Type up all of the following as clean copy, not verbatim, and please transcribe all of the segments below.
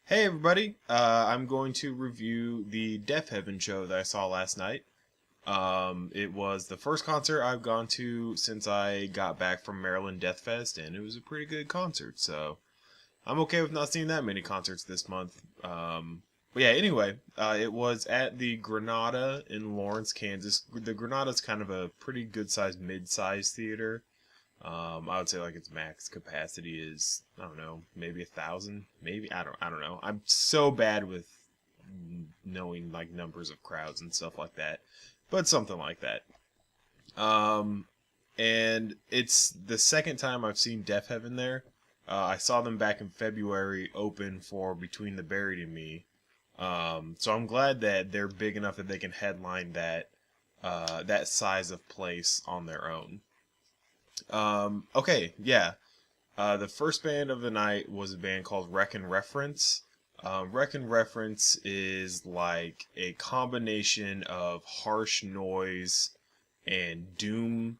Hey everybody, I'm going to review the Deafheaven show that I saw last night. It was the first concert I've gone to since I got back from Maryland Death Fest, and it was a pretty good concert, so I'm okay with not seeing that many concerts this month. But yeah, anyway, it was at the Granada in Lawrence, Kansas. The Granada's kind of a pretty good-sized mid-sized theater. I would say like its max capacity is I don't know, maybe 1,000, maybe I don't know. I'm so bad with knowing like numbers of crowds and stuff like that, but something like that. Um, and it's the second time I've seen Deafheaven there. I saw them back in February open for Between the Buried and Me. So I'm glad that they're big enough that they can headline that size of place on their own. Okay, yeah. The first band of the night was a band called Wreck Reference. Wreck Reference is like a combination of harsh noise and doom.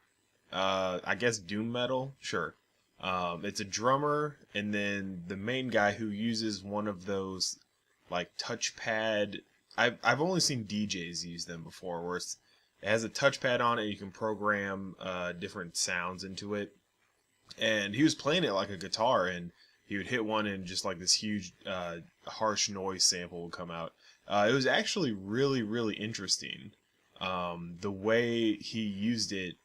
I guess doom metal. Sure. It's a drummer, and then the main guy who uses one of those like touchpad. I've only seen DJs use them before, where it has a touchpad on it. You can program different sounds into it, and he was playing it like a guitar, and he would hit one and just like this huge harsh noise sample would come out. It was actually really interesting. The way he used it,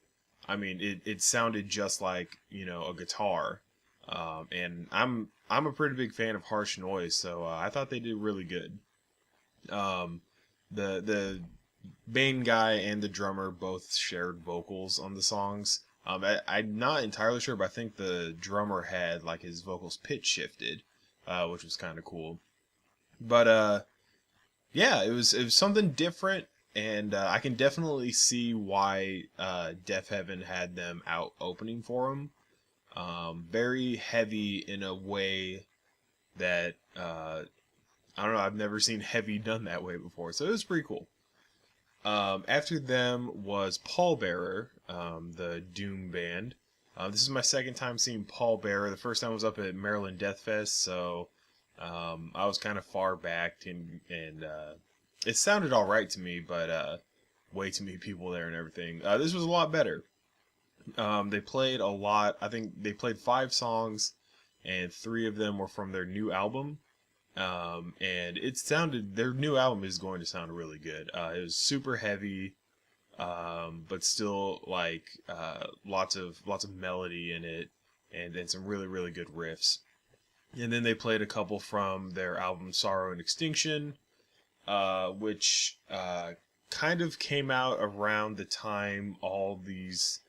I mean, it sounded just like a guitar. And I'm a pretty big fan of harsh noise, so I thought they did really good. um, the main guy and the drummer both shared vocals on the songs. I'm not entirely sure, but I think the drummer had like his vocals pitch shifted, which was kind of cool. But yeah, it was something different, and I can definitely see why Deafheaven had them out opening for him. Very heavy in a way that I don't know. I've never seen heavy done that way before, so it was pretty cool. After them was Pallbearer, the Doom band. This is my second time seeing Pallbearer. The first time was up at Maryland Death Fest, so I was kind of far back, and it sounded all right to me, but way too many people there and everything. This was a lot better. They played a lot. I think they played 5 songs, and 3 of them were from their new album. And it sounded their new album is going to sound really good. It was super heavy, but still like lots of melody in it, and some really good riffs. And then they played a couple from their album Sorrow and Extinction, which kind of came out around the time all these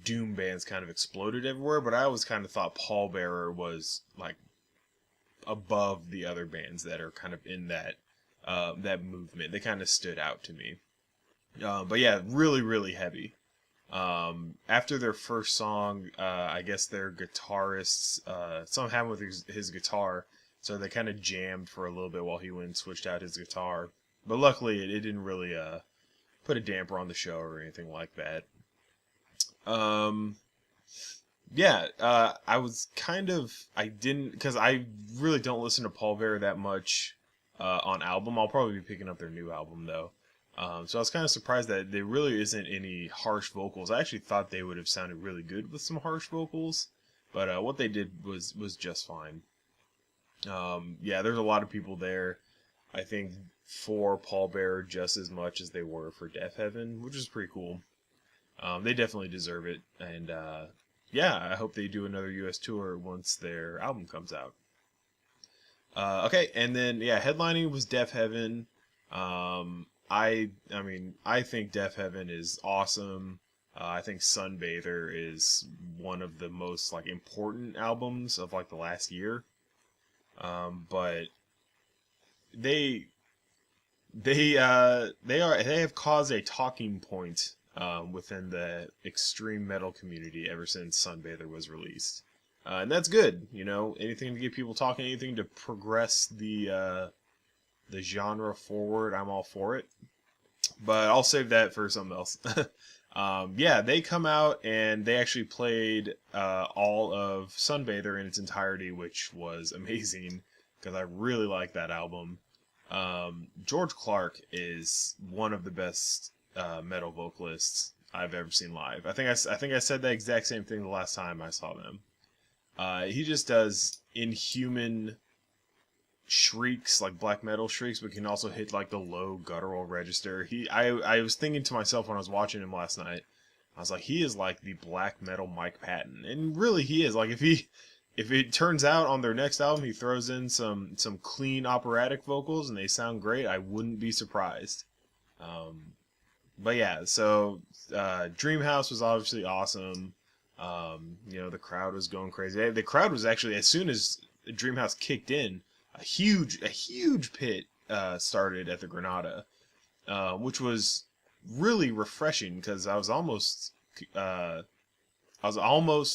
doom bands kind of exploded everywhere. But I always kind of thought Pallbearer was like above the other bands that are kind of in that movement. They kind of stood out to me. But yeah, really heavy. After their first song, I guess their guitarist, something happened with his guitar, so they kind of jammed for a little bit while he went and switched out his guitar. But luckily, it didn't really put a damper on the show or anything like that. Um, yeah, I didn't, because I really don't listen to Pallbearer that much on album. I'll probably be picking up their new album though. So I was kind of surprised that there really isn't any harsh vocals. I actually thought they would have sounded really good with some harsh vocals, but what they did was just fine. Yeah, there's a lot of people there. I think for Pallbearer just as much as they were for Deafheaven, which is pretty cool. They definitely deserve it, and yeah, I hope they do another U.S. tour once their album comes out. Okay, and then yeah, headlining was Deafheaven. I think Deafheaven is awesome. I think Sunbather is one of the most like important albums of like the last year. But they they have caused a talking point within the extreme metal community ever since Sunbather was released, and that's good. Anything to get people talking, anything to progress the genre forward, I'm all for it. But I'll save that for something else. Yeah, they come out and they actually played all of Sunbather in its entirety, which was amazing. because I really like that album. George Clark is one of the best metal vocalists I've ever seen live. I think I said that exact same thing the last time I saw them. He just does inhuman shrieks, like black metal shrieks, but can also hit like the low guttural register. I was thinking to myself when I was watching him last night, I was like, he is like the black metal Mike Patton, and really he is. Like if it turns out on their next album he throws in some clean operatic vocals and they sound great, I wouldn't be surprised. Um, but yeah, so Dreamhouse was obviously awesome. The crowd was going crazy. The crowd was actually, as soon as Dreamhouse kicked in, a huge pit started at the Granada, which was really refreshing because I was almost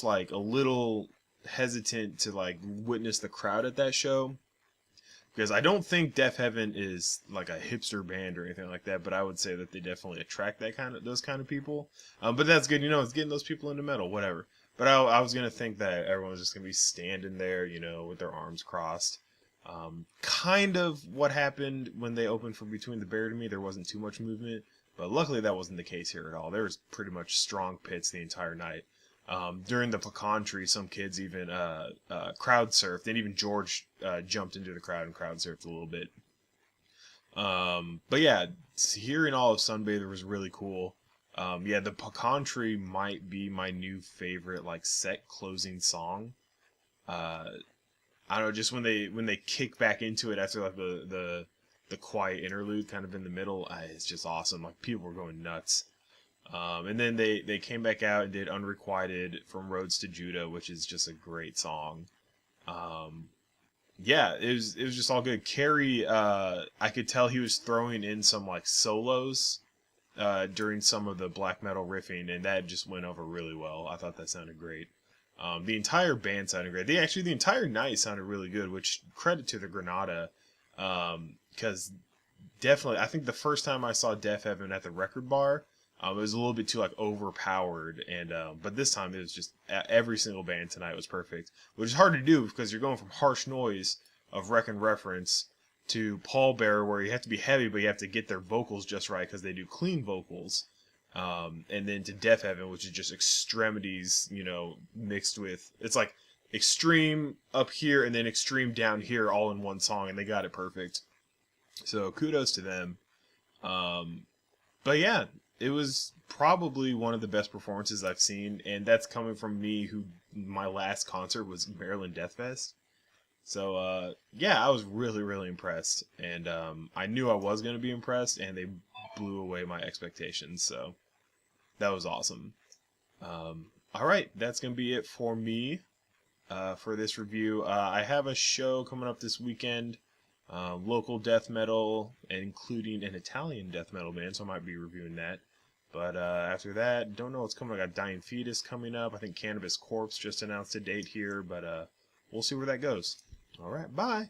like a little hesitant to like witness the crowd at that show because I don't think Deafheaven is like a hipster band or anything like that, but I would say that they definitely attract those kind of people. But that's good, it's getting those people into metal, whatever. But I was gonna think that everyone was just gonna be standing there, with their arms crossed. Kind of what happened when they opened for Between the Bear to Me. There wasn't too much movement, but luckily that wasn't the case here at all. There was pretty much strong pits the entire night. During the pecan tree, some kids even crowd surfed, and even George jumped into the crowd and crowd surfed a little bit. But yeah, hearing all of Sunbather was really cool. Yeah, the pecan tree might be my new favorite like set closing song. Uh, I don't know, just when they kick back into it after like the quiet interlude kind of in the middle, it's just awesome. Like people were going nuts. And then they came back out and did Unrequited from Roads to Judah, which is just a great song. Um, yeah, it was just all good. Carrie, I could tell he was throwing in some like solos during some of the black metal riffing, and that just went over really well. I thought that sounded great. The entire band sounded great. The entire night sounded really good, which credit to the Granada, because definitely, I think the first time I saw Deafheaven at the Record Bar, it was a little bit too like overpowered, and but this time it was just every single band tonight was perfect, which is hard to do because you're going from Harsh Noise of Wreck and Reference to Pallbearer, where you have to be heavy, but you have to get their vocals just right because they do clean vocals, and then to Deafheaven, which is just extremities, mixed with it's like extreme up here and then extreme down here all in one song, and they got it perfect. So kudos to them. Um, but yeah, it was probably one of the best performances I've seen, and that's coming from me who my last concert was Maryland Death Fest. So yeah, I was really really impressed, and I knew I was going to be impressed, and they blew away my expectations. So that was awesome. All right, that's going to be it for me for this review. I have a show coming up this weekend. Local death metal, including an Italian death metal band, so I might be reviewing that. But after that, don't know what's coming. I got Dying Fetus coming up. I think Cannabis Corpse just announced a date here, but we'll see where that goes. All right, bye.